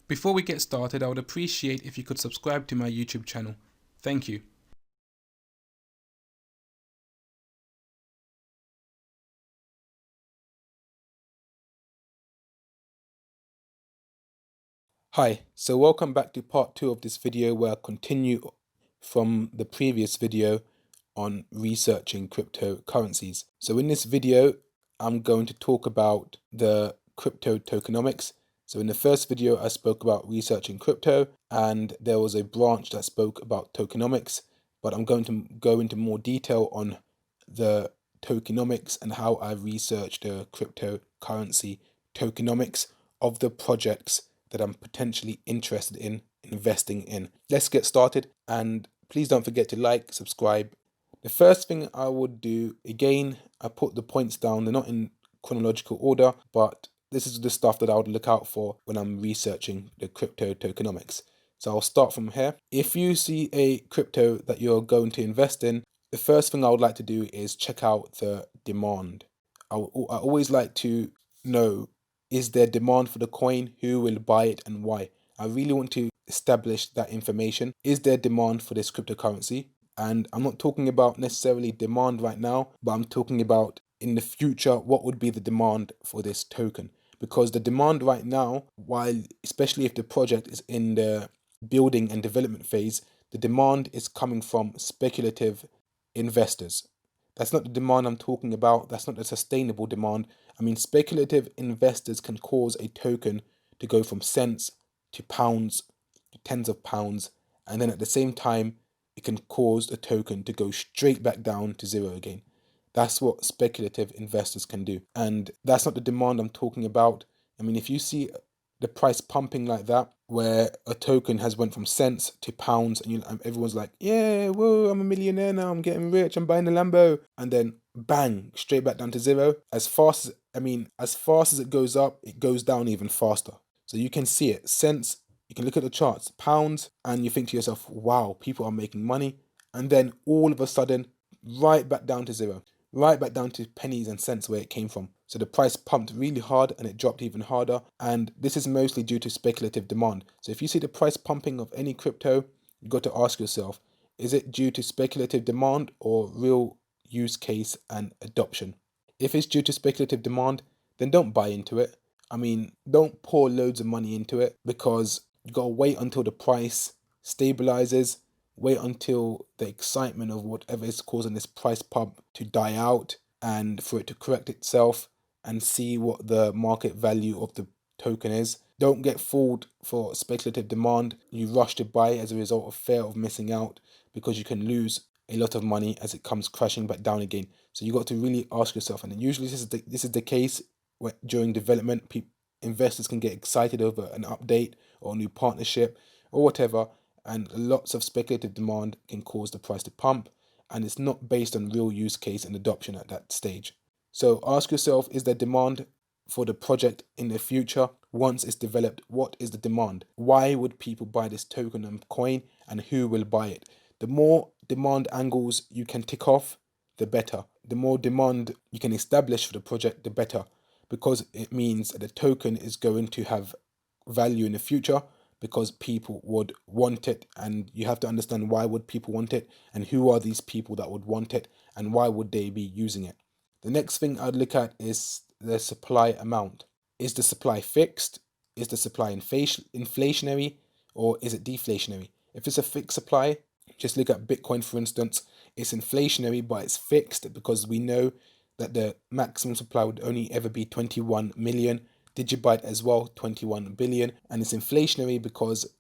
Before we get started, I would appreciate if you could subscribe to my YouTube channel. Thank you. Hi, so welcome back to part 2 of this video where I continue from the previous video on researching cryptocurrencies. So in this video, I'm going to talk about the crypto tokenomics. So in the first video, I spoke about researching crypto, and there was a branch that spoke about tokenomics, but I'm going to go into more detail on the tokenomics and how I researched the cryptocurrency tokenomics of the projects that I'm potentially interested in investing in. Let's get started, and please don't forget to like, subscribe. The first thing I would do, again, I put the points down, they're not in chronological order, but this is the stuff that I would look out for when I'm researching the crypto tokenomics. So I'll start from here. If you see a crypto that you're going to invest in, the first thing I would like to do is check out the demand. I always like to know, is there demand for the coin? Who will buy it and why? I really want to establish that information. Is there demand for this cryptocurrency? And I'm not talking about necessarily demand right now, but I'm talking about in the future, what would be the demand for this token? Because the demand right now, while especially if the project is in the building and development phase, the demand is coming from speculative investors. That's not the demand I'm talking about. That's not the sustainable demand. I mean, speculative investors can cause a token to go from cents to pounds to tens of pounds, and then at the same time, it can cause the token to go straight back down to zero again. That's what speculative investors can do. And that's not the demand I'm talking about. I mean, if you see the price pumping like that, where a token has went from cents to pounds, and everyone's like, yeah, whoa, I'm a millionaire now, I'm getting rich, I'm buying a Lambo, and then bang, straight back down to zero. As fast as it goes up, it goes down even faster. So you can see it. Cents, you can look at the charts, pounds, and you think to yourself, wow, people are making money. And then all of a sudden, right back down to zero, right back down to pennies and cents where it came from. So the price pumped really hard and it dropped even harder. And this is mostly due to speculative demand. So if you see the price pumping of any crypto, you've got to ask yourself, is it due to speculative demand or real use case and adoption? If it's due to speculative demand, then don't buy into it. I mean, don't pour loads of money into it, because you got to wait until the price stabilizes, wait until the excitement of whatever is causing this price pump to die out and for it to correct itself, and see what the market value of the token is. Don't get fooled for speculative demand. You rush to buy as a result of fear of missing out, because you can lose a lot of money as it comes crashing back down again. So you got to really ask yourself, and usually this is the case during development. Investors can get excited over an update or a new partnership or whatever, and lots of speculative demand can cause the price to pump, and it's not based on real use case and adoption at that stage. So ask yourself, is there demand for the project in the future? Once it's developed, what is the demand? Why would people buy this token and coin, and who will buy it? The more demand angles you can tick off, the better. The more demand you can establish for the project, the better, because it means that the token is going to have value in the future, because people would want it, and you have to understand why would people want it, and who are these people that would want it, and why would they be using it. The next thing I'd look at is the supply amount. Is the supply fixed? Is the supply inflationary, or is it deflationary? If it's a fixed supply, just look at Bitcoin for instance. It's inflationary, but it's fixed because we know that the maximum supply would only ever be 21 million. Digibyte as well, 21 billion. And it's inflationary because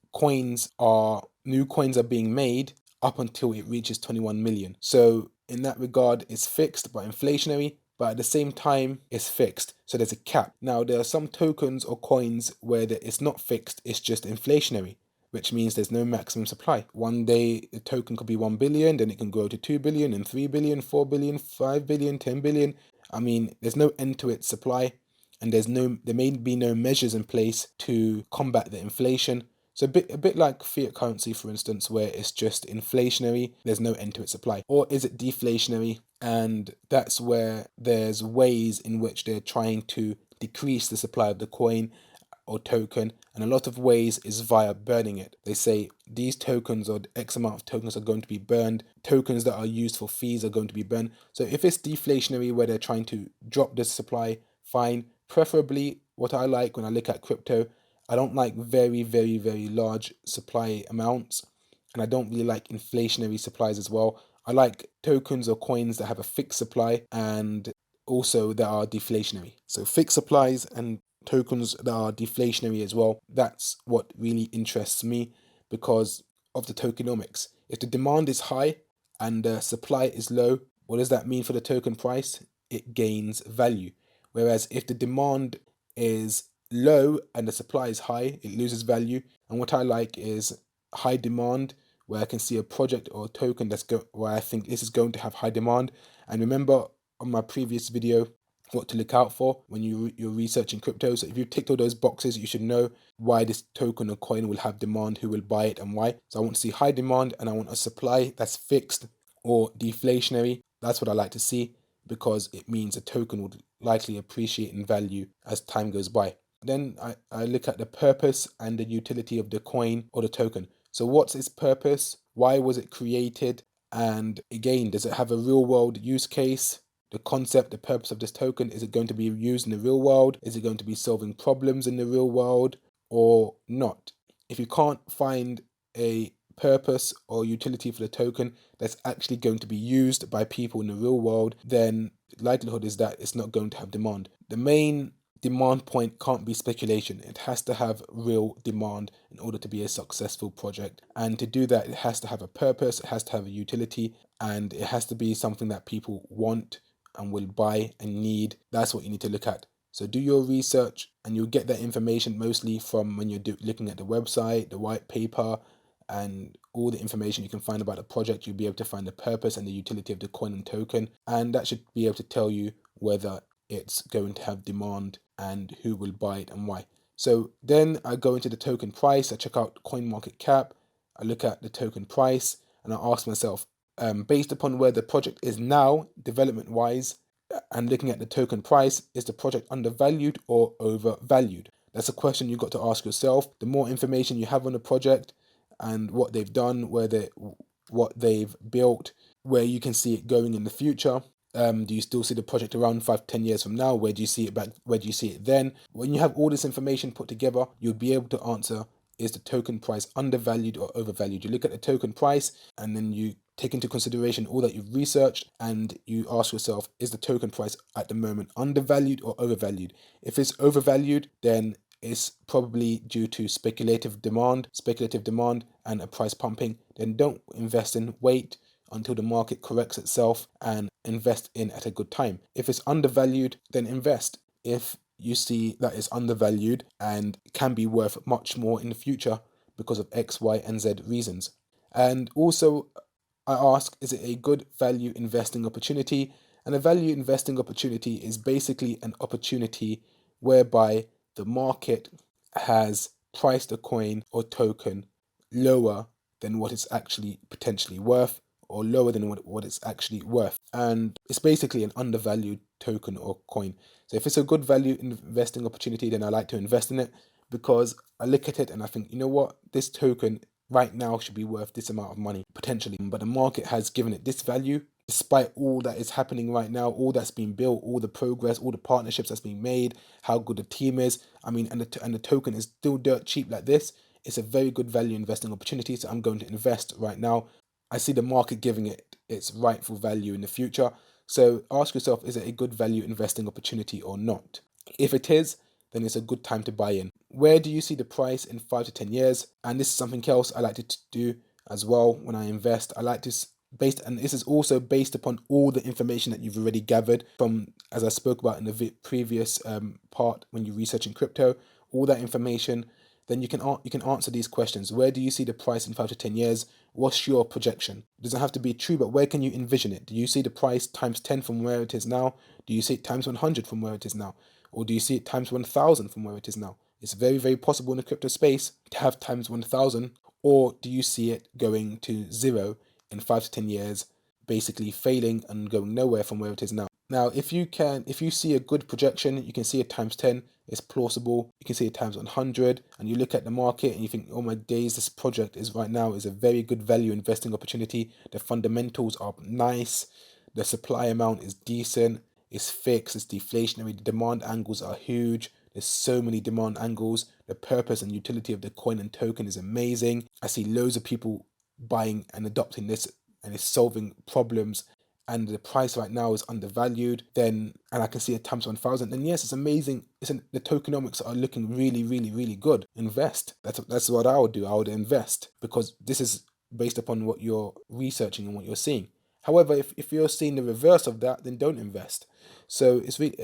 new coins are being made up until it reaches 21 million. So in that regard, it's fixed but inflationary, but at the same time, it's fixed. So there's a cap. Now, there are some tokens or coins where it's not fixed, it's just inflationary, which means there's no maximum supply. One day, the token could be 1 billion, then it can grow to 2 billion, and 3 billion, 4 billion, 5 billion, 10 billion. I mean, there's no end to its supply, and there may be no measures in place to combat the inflation. So a bit like fiat currency, for instance, where it's just inflationary, there's no end to its supply. Or is it deflationary? And that's where there's ways in which they're trying to decrease the supply of the coin, or token, and a lot of ways is via burning it. They say these tokens or X amount of tokens are going to be burned. Tokens that are used for fees are going to be burned. So if it's deflationary where they're trying to drop the supply, fine. Preferably what I like when I look at crypto, I don't like very, very, very large supply amounts, and I don't really like inflationary supplies as well. I like tokens or coins that have a fixed supply and also that are deflationary. So fixed supplies and tokens that are deflationary as well. That's what really interests me because of the tokenomics. If the demand is high and the supply is low, what does that mean for the token price? It gains value. Whereas if the demand is low and the supply is high, it loses value. And what I like is high demand, where I can see a project or a token where I think this is going to have high demand. And remember on my previous video what to look out for when you're researching crypto. So if you've ticked all those boxes, you should know why this token or coin will have demand, who will buy it, and why. So I want to see high demand and I want a supply that's fixed or deflationary. That's what I like to see because it means a token would likely appreciate in value as time goes by. Then I look at the purpose and the utility of the coin or the token. So what's its purpose? Why was it created? And again, does it have a real world use case? The concept, the purpose of this token, is it going to be used in the real world? Is it going to be solving problems in the real world or not? If you can't find a purpose or utility for the token that's actually going to be used by people in the real world, then the likelihood is that it's not going to have demand. The main demand point can't be speculation. It has to have real demand in order to be a successful project. And to do that, it has to have a purpose, it has to have a utility, and it has to be something that people want and will buy and need. That's what you need to look at. So do your research, and you'll get that information mostly from when you're looking at the website, the white paper, and all the information you can find about the project. You'll be able to find the purpose and the utility of the coin and token, and that should be able to tell you whether it's going to have demand and who will buy it and why. So then I go into the token price, I check out coin market cap, I look at the token price, and I ask myself, based upon where the project is now, development wise, and looking at the token price, is the project undervalued or overvalued? That's a question you've got to ask yourself. The more information you have on the project and what they've done, what they've built, where you can see it going in the future. Do you still see the project around 5 to 10 years from now? Where do you see it back? Where do you see it then? When you have all this information put together, you'll be able to answer, is the token price undervalued or overvalued? You look at the token price and then you take into consideration all that you've researched and you ask yourself, is the token price at the moment undervalued or overvalued? If it's overvalued, then it's probably due to speculative demand and a price pumping. Then don't invest in, wait until the market corrects itself and invest in at a good time. If it's undervalued, then invest. If you see that it's undervalued and can be worth much more in the future because of X, Y, and Z reasons. And also, I ask, is it a good value investing opportunity? And a value investing opportunity is basically an opportunity whereby the market has priced a coin or token lower than what it's actually potentially worth, or lower than what it's actually worth. And it's basically an undervalued token or coin. So if it's a good value investing opportunity, then I like to invest in it because I look at it and I think, you know what, this token right now should be worth this amount of money potentially, but the market has given it this value despite all that is happening right now, all that's been built, all the progress, all the partnerships that's been made, how good the team is. I mean, and the token is still dirt cheap like this. It's a very good value investing opportunity, so I'm going to invest right now. I see the market giving it its rightful value in the future. So ask yourself, is it a good value investing opportunity or not? If it is, then it's a good time to buy in. Where do you see the price in 5 to 10 years? And this is something else I like to do as well when I invest. I like to and this is also based upon all the information that you've already gathered from, as I spoke about in the previous part when you're researching crypto, all that information. Then you can answer these questions. Where do you see the price in 5 to 10 years? What's your projection? It doesn't have to be true, but where can you envision it? Do you see the price times 10 from where it is now? Do you see it times 100 from where it is now? Or do you see it times 1,000 from where it is now? It's very, very possible in the crypto space to have times 1,000. Or do you see it going to zero in 5 to 10 years, basically failing and going nowhere from where it is now? Now, if you see a good projection, you can see it times 10, it's plausible. You can see it times 100, and you look at the market and you think, oh my days, this project is right now is a very good value investing opportunity. The fundamentals are nice. The supply amount is decent. It's fixed. It's deflationary. The demand angles are huge. There's so many demand angles. The purpose and utility of the coin and token is amazing. I see loads of people buying and adopting this, and it's solving problems, and the price right now is undervalued, then, and I can see it times 1,000, then yes, it's amazing. The tokenomics are looking really, really, really good. Invest. That's what I would do. I would invest, because this is based upon what you're researching and what you're seeing. However, if you're seeing the reverse of that, then don't invest. So it's really,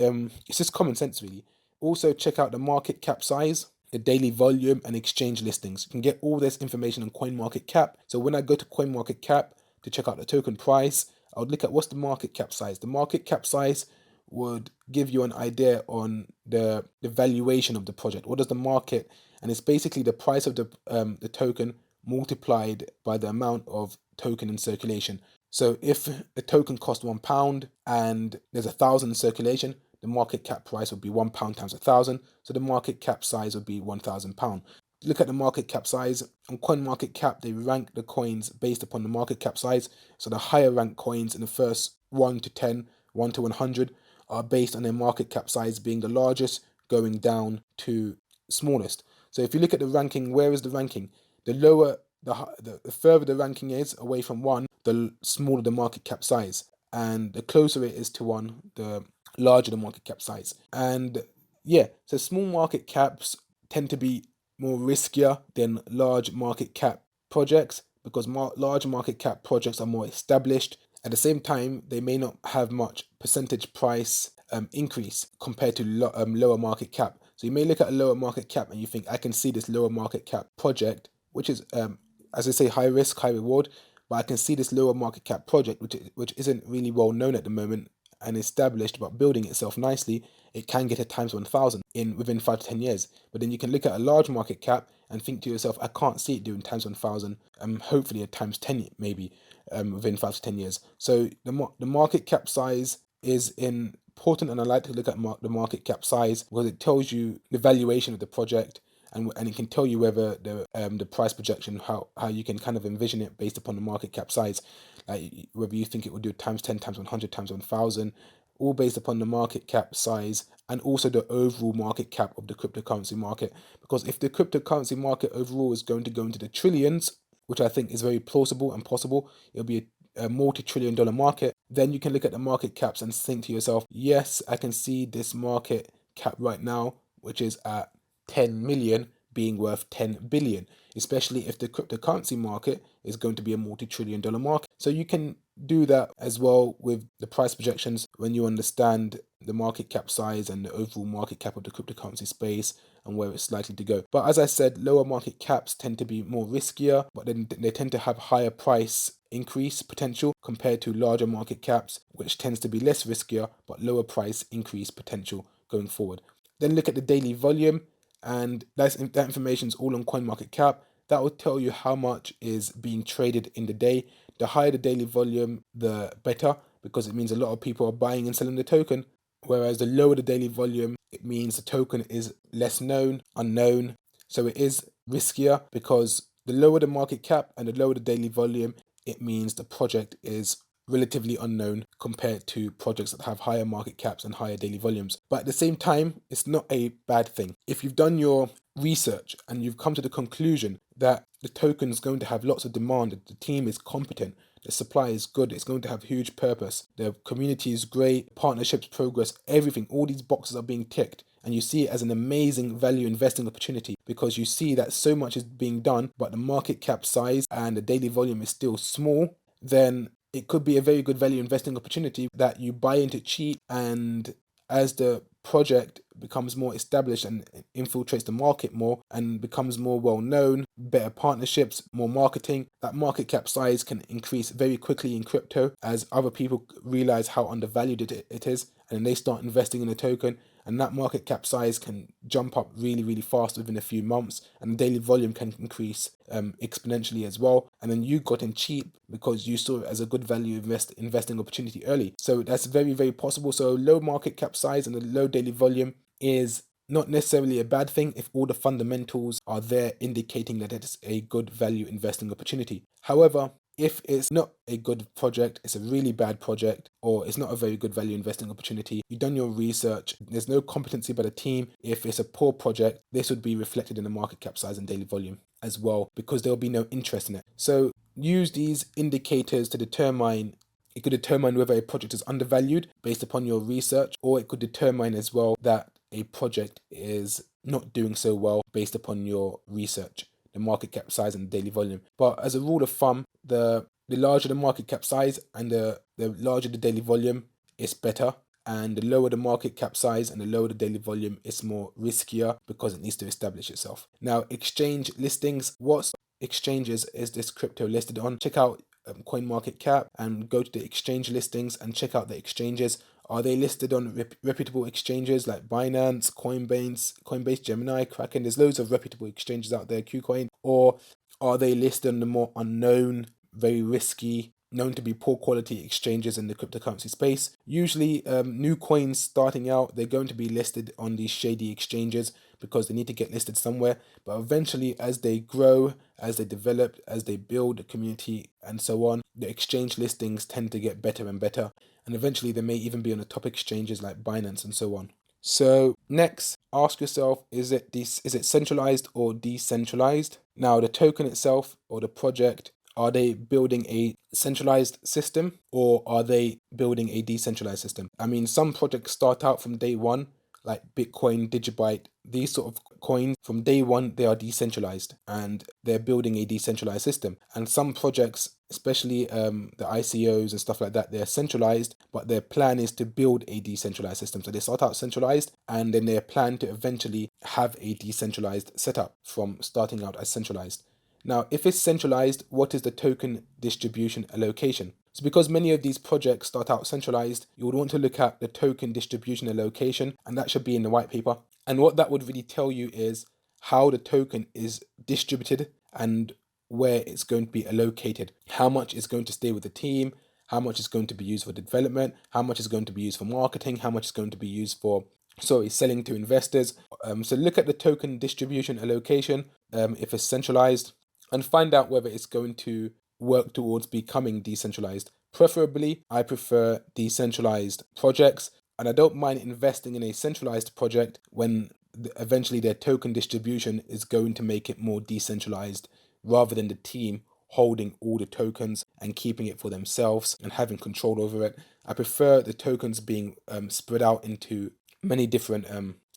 it's just common sense, really. Also, check out the market cap size, the daily volume, and exchange listings. You can get all this information on CoinMarketCap. So when I go to CoinMarketCap to check out the token price, I would look at what's the market cap size. The market cap size would give you an idea on the valuation of the project. What does the market, and it's basically the price of the token multiplied by the amount of token in circulation. So if the token cost £1 and there's 1,000 in circulation, the market cap price would be £1 times 1,000. So the market cap size would be £1,000. Look at the market cap size. On CoinMarketCap, they rank the coins based upon the market cap size. So the higher ranked coins in the first 1 to 10, 1 to 100 are based on their market cap size being the largest, going down to smallest. So if you look at the ranking, where is the ranking? The lower, the further the ranking is away from 1, the smaller the market cap size. And the closer it is to 1, the larger the market cap size. And yeah, so small market caps tend to be more riskier than large market cap projects, because large market cap projects are more established. At the same time, they may not have much percentage price increase compared to lower market cap. So you may look at a lower market cap and you think, I can see this lower market cap project, which is, as I say, high risk, high reward, but I can see this lower market cap project, which isn't really well known at the moment and established, but building itself nicely. It can get a times 1,000 within 5 to 10 years. But then you can look at a large market cap and think to yourself, I can't see it doing times 1,000. Hopefully a times 10 maybe within 5 to 10 years. So the market cap size is important, and I like to look at the market cap size because it tells you the valuation of the project, and it can tell you whether the price projection, how you can kind of envision it based upon the market cap size, like whether you think it would do times 10, times 100, times 1,000, all based upon the market cap size and also the overall market cap of the cryptocurrency market. Because if the cryptocurrency market overall is going to go into the trillions, which I think is very plausible and possible, it'll be a multi-trillion-dollar market, then you can look at the market caps and think to yourself, yes, I can see this market cap right now, which is at 10 million, being worth 10 billion, especially if the cryptocurrency market is going to be a multi-trillion-dollar market. So you can do that as well with the price projections when you understand the market cap size and the overall market cap of the cryptocurrency space and where it's likely to go. But as I said, lower market caps tend to be more riskier, but then they tend to have higher price increase potential compared to larger market caps, which tends to be less riskier but lower price increase potential going forward. Then look at the daily volume, and that information is all on CoinMarketCap. That will tell you how much is being traded in the day. The higher the daily volume, the better, because it means a lot of people are buying and selling the token. Whereas the lower the daily volume, it means the token is less known, unknown. So it is riskier, because the lower the market cap and the lower the daily volume, it means the project is relatively unknown compared to projects that have higher market caps and higher daily volumes. But at the same time, it's not a bad thing. If you've done your research and you've come to the conclusion that the token is going to have lots of demand, that the team is competent, the supply is good, it's going to have huge purpose, the community is great, partnerships, progress, everything, all these boxes are being ticked, and you see it as an amazing value investing opportunity because you see that so much is being done, but the market cap size and the daily volume is still small, then it could be a very good value investing opportunity that you buy into cheap, and as the project becomes more established and infiltrates the market more and becomes more well known, better partnerships, more marketing, that market cap size can increase very quickly in crypto as other people realize how undervalued it is, and then they start investing in the token, and that market cap size can jump up really, really fast within a few months, and the daily volume can increase exponentially as well. And then you got in cheap because you saw it as a good value investing opportunity early. So that's very, very possible. So low market cap size and a low daily volume is not necessarily a bad thing if all the fundamentals are there indicating that it's a good value investing opportunity. However, if it's not a good project, it's a really bad project, or it's not a very good value investing opportunity, you've done your research, there's no competency by the team, if it's a poor project, this would be reflected in the market cap size and daily volume as well, because there'll be no interest in it. So use these indicators to determine. It could determine whether a project is undervalued based upon your research, or it could determine as well that a project is not doing so well based upon your research, the market cap size and the daily volume. But as a rule of thumb, the larger the market cap size and the larger the daily volume, it's better. And the lower the market cap size and the lower the daily volume, it's more riskier because it needs to establish itself. Now, exchange listings. What exchanges is this crypto listed on? Check out CoinMarketCap and go to the exchange listings and check out the exchanges. Are they listed on reputable exchanges like Binance, Coinbase, Gemini, Kraken? There's loads of reputable exchanges out there, KuCoin. Or are they listed on the more unknown, very risky, known to be poor quality exchanges in the cryptocurrency space? Usually new coins starting out, they're going to be listed on these shady exchanges because they need to get listed somewhere. But eventually, as they grow, as they develop, as they build a community and so on, the exchange listings tend to get better and better. And eventually they may even be on the top exchanges like Binance and so on. So next, ask yourself, is it centralized or decentralized? Now, the token itself or the project, are they building a centralized system or are they building a decentralized system? I mean, some projects start out from day one, like Bitcoin, Digibyte, these sort of coins, from day one, they are decentralized and they're building a decentralized system. And some projects, especially the ICOs and stuff like that, they're centralized, but their plan is to build a decentralized system. So they start out centralized and then they plan to eventually have a decentralized setup from starting out as centralized. Now, if it's centralized, what is the token distribution allocation? So because many of these projects start out centralized, you would want to look at the token distribution allocation, and that should be in the white paper. And what that would really tell you is how the token is distributed and where it's going to be allocated. How much is going to stay with the team, how much is going to be used for development, how much is going to be used for marketing, how much is going to be used for selling to investors. So look at the token distribution allocation if it's centralized, and find out whether it's going to work towards becoming decentralized. Preferably, I prefer decentralized projects, and I don't mind investing in a centralized project when eventually their token distribution is going to make it more decentralized, rather than the team holding all the tokens and keeping it for themselves and having control over it. I prefer the tokens being spread out into many different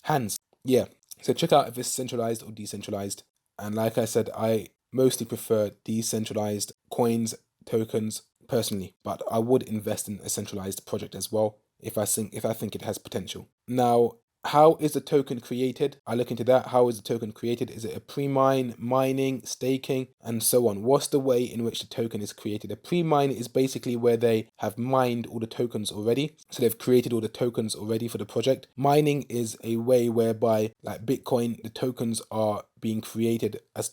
hands. Yeah, so check out if it's centralized or decentralized. And like I said, I mostly prefer decentralized coins, tokens personally, but I would invest in a centralized project as well if I think it has potential. Now, how is the token created? I look into that. How is the token created? Is it a pre-mine, mining, staking, and so on? What's the way in which the token is created? A pre-mine is basically where they have mined all the tokens already. So they've created all the tokens already for the project. Mining is a way whereby, like Bitcoin, the tokens are being created as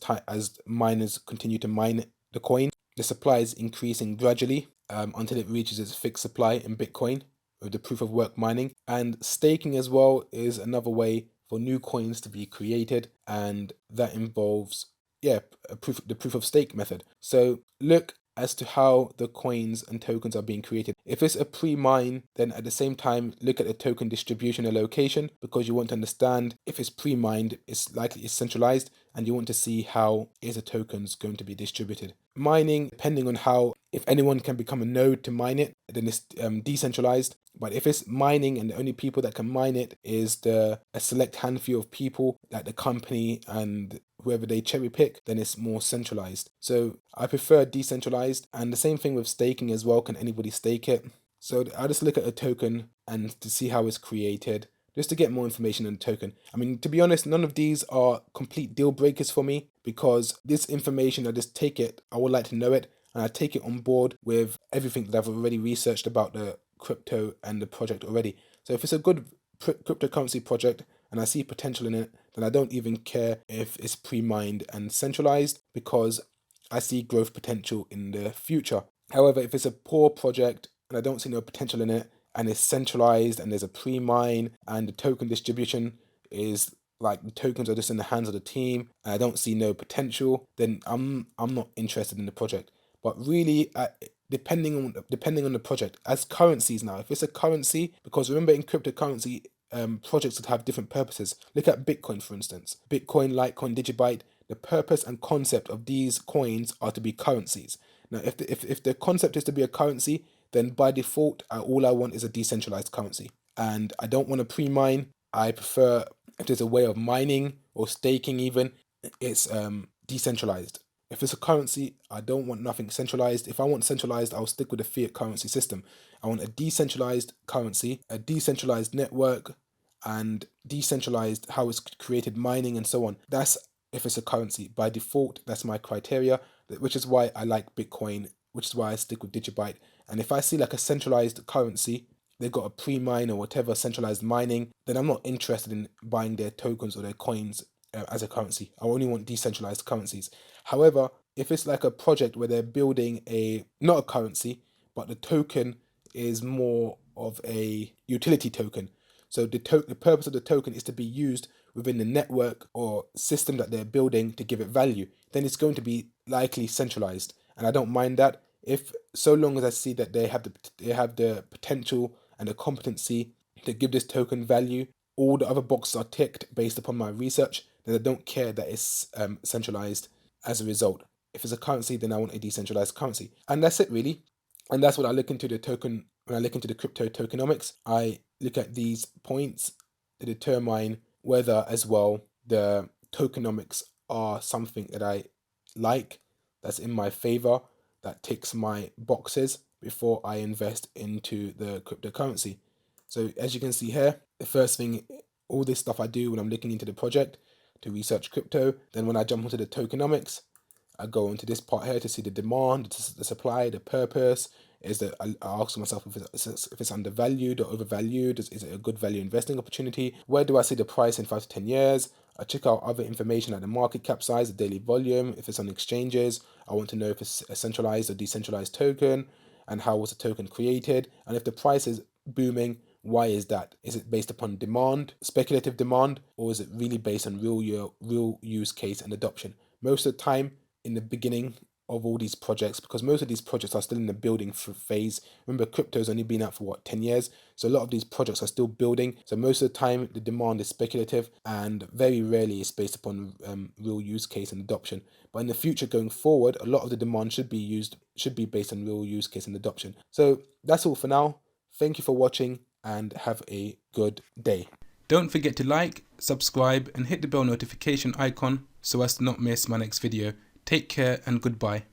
miners continue to mine the coin. The supply is increasing gradually until it reaches its fixed supply in Bitcoin, with the proof of work mining. And staking as well is another way for new coins to be created, and that involves the proof of stake method. So look as to how the coins and tokens are being created. If it's a pre-mine, then at the same time look at the token distribution allocation, because you want to understand if it's pre-mined, it's likely it's centralized, and you want to see how is the tokens going to be distributed. Mining, depending on if anyone can become a node to mine it, then it's decentralized. But if it's mining and the only people that can mine it is a select handful of people, like the company and whoever they cherry pick, then it's more centralized. So I prefer decentralized, and the same thing with staking as well. Can anybody stake it? So I just look at a token and to see how it's created, just to get more information on the token. I mean, to be honest, none of these are complete deal breakers for me, because this information, I just take it, I would like to know it, and I take it on board with everything that I've already researched about the crypto and the project already. So if it's a good cryptocurrency project and I see potential in it, then I don't even care if it's pre-mined and centralized, because I see growth potential in the future. However, if it's a poor project and I don't see no potential in it, and it's centralized and there's a pre-mine and the token distribution is like the tokens are just in the hands of the team and I don't see no potential, then I'm not interested in the project. But really, depending on the project, as currencies now, if it's a currency, because remember in cryptocurrency, projects that have different purposes. Look at Bitcoin, for instance. Bitcoin, Litecoin, Digibyte. The purpose and concept of these coins are to be currencies. Now, if the concept is to be a currency, then by default, all I want is a decentralized currency. And I don't want to pre-mine. I prefer, if there's a way of mining or staking even, it's decentralized. If it's a currency, I don't want nothing centralized. If I want centralized, I'll stick with the fiat currency system. I want a decentralized currency, a decentralized network, and decentralized how it's created, mining and so on. That's if it's a currency. By default, that's my criteria, which is why I like Bitcoin, which is why I stick with Digibyte. And if I see like a centralized currency, they've got a pre-mine or whatever, centralized mining, then I'm not interested in buying their tokens or their coins as a currency. I only want decentralized currencies. However, if it's like a project where they're building not a currency, but the token is more of a utility token. So the purpose of the token is to be used within the network or system that they're building to give it value, then it's going to be likely centralized. And I don't mind that, if so long as I see that they have the potential and the competency to give this token value. All the other boxes are ticked based upon my research, then I don't care that it's centralized as a result. If it's a currency, then I want a decentralized currency. And that's it really. And that's what I look into when I look into the crypto tokenomics. I look at these points to determine whether as well the tokenomics are something that I like, that's in my favor, that ticks my boxes before I invest into the cryptocurrency. So as you can see here, the first thing, all this stuff I do when I'm looking into the project to research crypto, then when I jump onto the tokenomics, I go into this part here to see the demand, the supply, the purpose. I ask myself if it's undervalued or overvalued. Is it a good value investing opportunity? Where do I see the price in 5 to 10 years? I check out other information like the market cap size, the daily volume. If it's on exchanges, I want to know if it's a centralized or decentralized token, and how was the token created. And if the price is booming, why is that? Is it based upon demand, speculative demand, or is it really based on real use case and adoption? Most of the time, in the beginning of all these projects, because most of these projects are still in the building phase. Remember, crypto's only been out for 10 years, so a lot of these projects are still building. So most of the time the demand is speculative, and very rarely it's based upon real use case and adoption. But in the future, going forward, a lot of the demand should be based on real use case and adoption. So that's all for now. Thank you for watching and have a good day. Don't forget to like, subscribe and hit the bell notification icon so as to not miss my next video. Take care and goodbye.